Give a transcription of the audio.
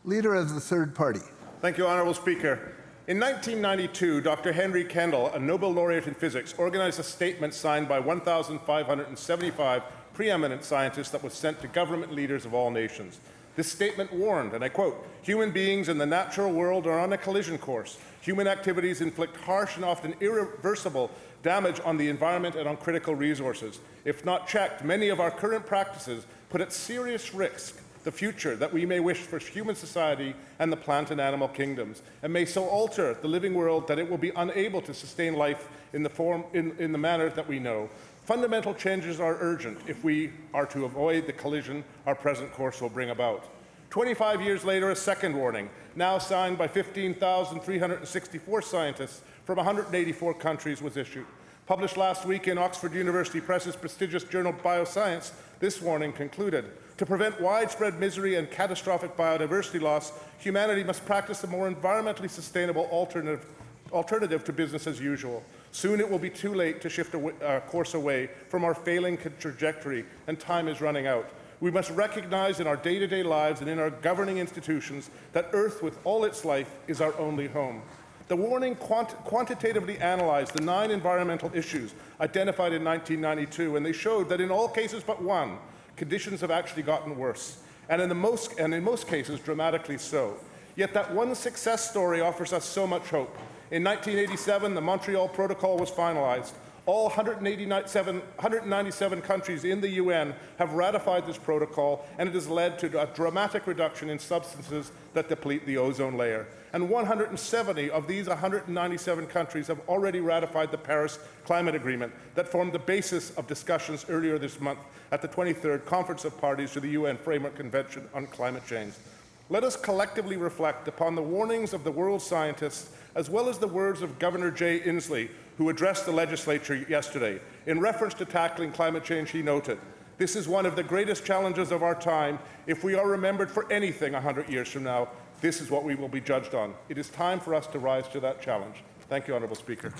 Leader of the third party. Thank you, Honourable Speaker. In 1992, Dr. Henry Kendall, a Nobel laureate in physics, organized a statement signed by 1,575 preeminent scientists that was sent to government leaders of all nations. This statement warned, and I quote, "Human beings in the natural world are on a collision course. Human activities inflict harsh and often irreversible damage on the environment and on critical resources. If not checked, many of our current practices put at serious risk the future that we may wish for human society and the plant and animal kingdoms, and may so alter the living world that it will be unable to sustain life in the manner that we know. Fundamental changes are urgent if we are to avoid the collision our present course will bring about." 25 years later, a second warning, now signed by 15,364 scientists from 184 countries, was issued. Published last week in Oxford University Press's prestigious journal Bioscience, this warning concluded, "To prevent widespread misery and catastrophic biodiversity loss, humanity must practice a more environmentally sustainable alternative to business as usual. Soon it will be too late to shift a course away from our failing trajectory, and time is running out. We must recognize in our day-to-day lives and in our governing institutions that Earth, with all its life, is our only home." The warning quantitatively analyzed the 9 environmental issues identified in 1992, and they showed that in all cases but one, conditions have actually gotten worse, and in most cases dramatically so. Yet that one success story offers us so much hope. In 1987, the Montreal Protocol was finalized. All 197 countries in the UN have ratified this protocol, and it has led to a dramatic reduction in substances that deplete the ozone layer. And 170 of these 197 countries have already ratified the Paris Climate Agreement that formed the basis of discussions earlier this month at the 23rd Conference of Parties to the UN Framework Convention on Climate Change. Let us collectively reflect upon the warnings of the world scientists, as well as the words of Governor Jay Inslee, who addressed the legislature yesterday. In reference to tackling climate change, he noted, "This is one of the greatest challenges of our time. If we are remembered for anything 100 years from now, this is what we will be judged on. It is time for us to rise to that challenge." Thank you, Honourable Speaker.